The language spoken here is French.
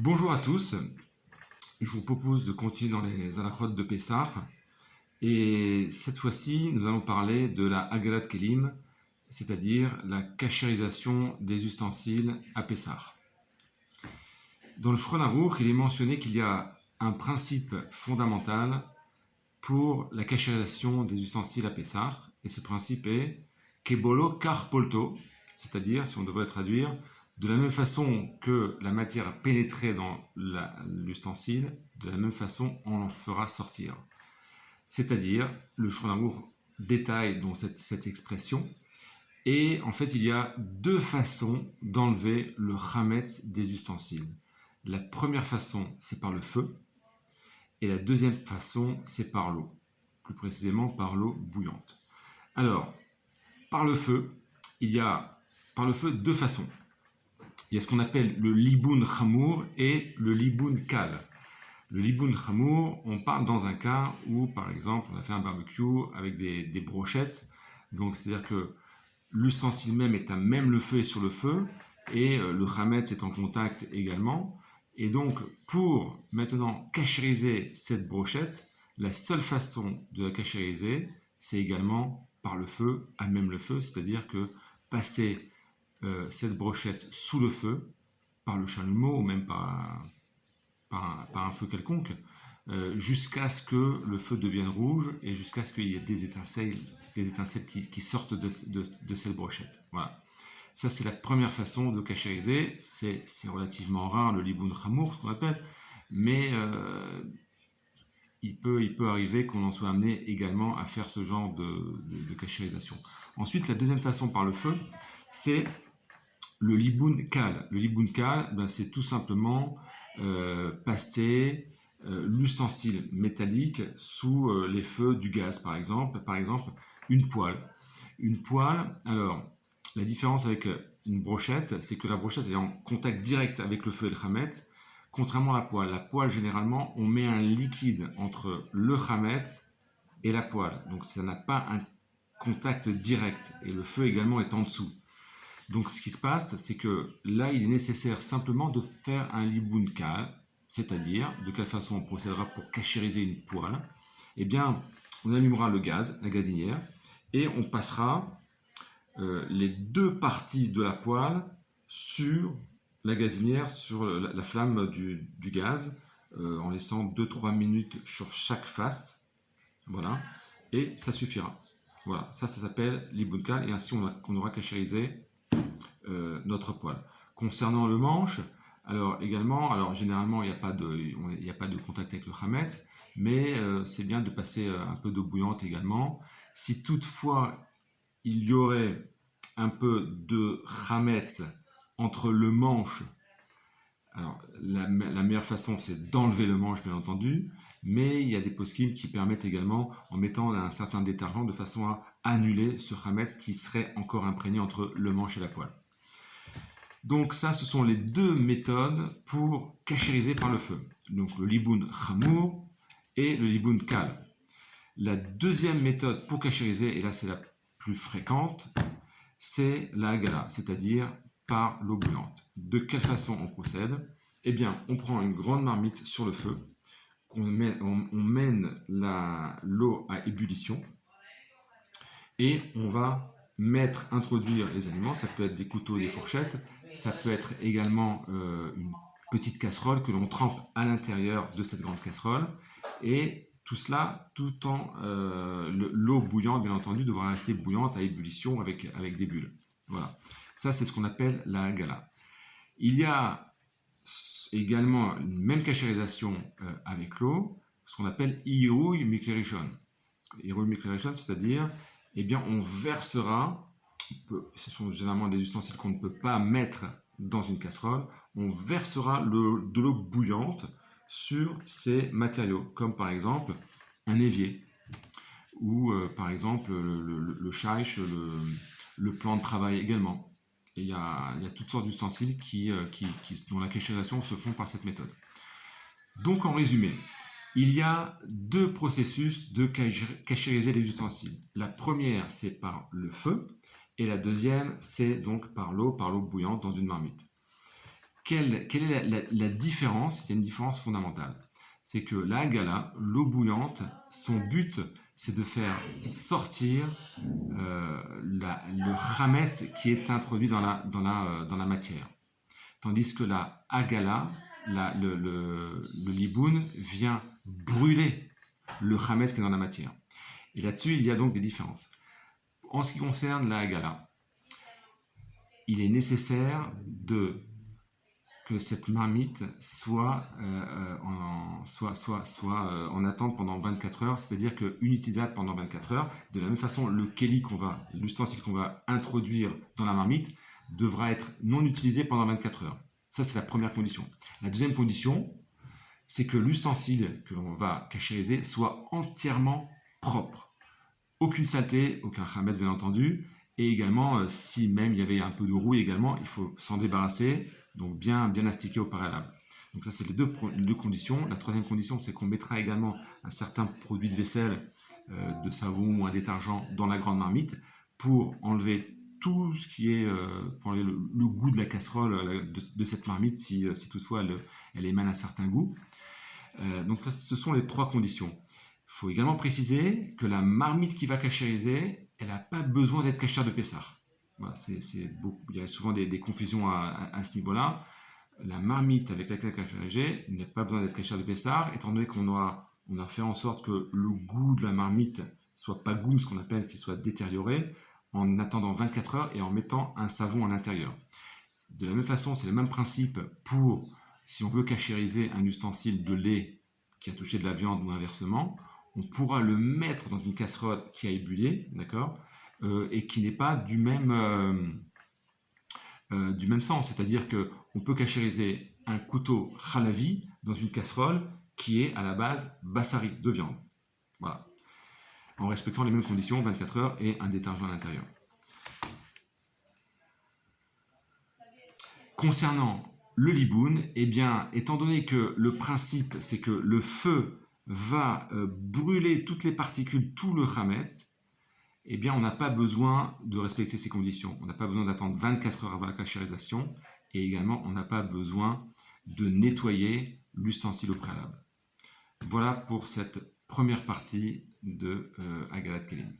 Bonjour à tous, je vous propose de continuer dans les halachot de Pessah et cette fois-ci nous allons parler de la Hagalat Kelim, c'est-à-dire la kashérisation des ustensiles à Pessah. Dans le Shulchan Aruch, il est mentionné qu'il y a un principe fondamental pour la kashérisation des ustensiles à Pessah et ce principe est Kebolo Kar Polto, c'est-à-dire, si on devrait traduire, de la même façon que la matière a pénétré dans l'ustensile, de la même façon on en fera sortir. C'est-à-dire, le Shulchan Aruch détaille donc cette expression, et en fait il y a deux façons d'enlever le chametz des ustensiles. La première façon, c'est par le feu, et la deuxième façon, c'est par l'eau, plus précisément par l'eau bouillante. Alors, par le feu, il y a deux façons. Il y a ce qu'on appelle le liboun chamour et le liboun kal. Le liboun chamour, on parle dans un cas où, par exemple, on a fait un barbecue avec des brochettes. Donc, c'est-à-dire que l'ustensile même est à même le feu et sur le feu, et le chametz est en contact également. Et donc, pour maintenant cachériser cette brochette, la seule façon de la cachériser, c'est également par le feu, à même le feu, c'est-à-dire que passer cette brochette sous le feu, par le chalumeau ou même par un feu quelconque, jusqu'à ce que le feu devienne rouge et jusqu'à ce qu'il y ait des étincelles qui sortent de cette brochette. Voilà. Ça, c'est la première façon de cachériser. C'est relativement rare, le liboun chamour, ce qu'on appelle, mais il peut arriver qu'on en soit amené également à faire ce genre de cachérisation. Ensuite, la deuxième façon par le feu, c'est le liboun kal. Le liboun kal, c'est tout simplement passer l'ustensile métallique sous les feux du gaz, par exemple une poêle. Une poêle, alors, la différence avec une brochette, c'est que la brochette est en contact direct avec le feu et le chametz, contrairement à la poêle. La poêle, généralement, on met un liquide entre le chametz et la poêle. Donc, ça n'a pas un contact direct. Et le feu également est en dessous. Donc, ce qui se passe, c'est que là, il est nécessaire simplement de faire un liboun kal, c'est-à-dire de quelle façon on procédera pour cachériser une poêle. Eh bien, on allumera le gaz, la gazinière, et on passera les deux parties de la poêle sur la gazinière, sur la flamme du gaz, en laissant 2-3 minutes sur chaque face. Voilà, et ça suffira. Voilà, ça s'appelle liboun kal, et ainsi on aura cachérisé notre poêle. Concernant le manche, alors généralement il n'y a pas de contact avec le chametz, mais c'est bien de passer un peu d'eau bouillante également. Si toutefois il y aurait un peu de chametz entre le manche, alors la meilleure façon c'est d'enlever le manche bien entendu, mais il y a des poskim qui permettent également en mettant un certain détergent de façon à annuler ce chametz qui serait encore imprégné entre le manche et la poêle. Donc ça, ce sont les deux méthodes pour cachériser par le feu. Donc le liboun chamour et le liboun kal. La deuxième méthode pour cachériser, et là c'est la plus fréquente, c'est la hagala, c'est-à-dire par l'eau bouillante. De quelle façon on procède? Eh bien, on prend une grande marmite sur le feu, on mène l'eau à ébullition, et on va introduire les aliments. Ça peut être des couteaux et des fourchettes, ça peut être également une petite casserole que l'on trempe à l'intérieur de cette grande casserole, et tout cela tout en l'eau bouillante, bien entendu, devra rester bouillante à ébullition avec des bulles. Voilà, ça c'est ce qu'on appelle la hagala. Il y a également une même cachérisation avec l'eau, ce qu'on appelle irouille miklerishon. Irouille miklerishon, c'est-à-dire eh bien, on versera, ce sont généralement des ustensiles qu'on ne peut pas mettre dans une casserole, on versera de l'eau bouillante sur ces matériaux, comme par exemple un évier, ou par exemple le shaich, le plan de travail également. Et il y a toutes sortes d'ustensiles dont la cachérisation se font par cette méthode. Donc en résumé, il y a deux processus de cachériser les ustensiles. La première, c'est par le feu, et la deuxième, c'est donc par l'eau bouillante dans une marmite. quelle est la différence? Il y a une différence fondamentale. C'est que la hagala, l'eau bouillante, son but, c'est de faire sortir le chametz qui est introduit dans la matière. Tandis que la hagala, le liboun, vient brûler le chametz qui est dans la matière. Et là-dessus, il y a donc des différences. En ce qui concerne la hagala, il est nécessaire que cette marmite soit en attente pendant 24 heures, c'est-à-dire inutilisable pendant 24 heures. De la même façon, l'ustensile qu'on va introduire dans la marmite devra être non utilisé pendant 24 heures. Ça, c'est la première condition. La deuxième condition, c'est que l'ustensile que l'on va cachériser soit entièrement propre. Aucune saleté, aucun chametz bien entendu, et également, si même il y avait un peu de rouille également, il faut s'en débarrasser, donc bien astiquer au préalable. Donc ça, c'est les deux conditions. La troisième condition, c'est qu'on mettra également un certain produit de vaisselle, de savon ou un détergent dans la grande marmite pour enlever tout ce qui est, pour enlever le goût de la casserole de cette marmite, si toutefois elle émane un certain goût. Donc ce sont les trois conditions. Il faut également préciser que la marmite qui va cachériser, elle n'a pas besoin d'être cachère de Pessah. Voilà, il y a souvent des confusions à ce niveau-là. La marmite avec laquelle cachériser n'a pas besoin d'être cachère de Pessah, étant donné qu'on a fait en sorte que le goût de la marmite soit pas goût, ce qu'on appelle qu'il soit détérioré, en attendant 24 heures et en mettant un savon à l'intérieur. De la même façon, c'est le même principe si on veut cachériser un ustensile de lait qui a touché de la viande ou inversement, on pourra le mettre dans une casserole qui a ébullié, d'accord, et qui n'est pas du même sens. C'est-à-dire qu'on peut cachériser un couteau halavi dans une casserole qui est à la base bassari, de viande. Voilà. En respectant les mêmes conditions, 24 heures et un détergent à l'intérieur. Concernant le liboun, eh bien, étant donné que le principe, c'est que le feu va brûler toutes les particules, tout le chametz, eh bien, on n'a pas besoin de respecter ces conditions. On n'a pas besoin d'attendre 24 heures avant la cachérisation et également, on n'a pas besoin de nettoyer l'ustensile au préalable. Voilà pour cette première partie de Agalat Kelim.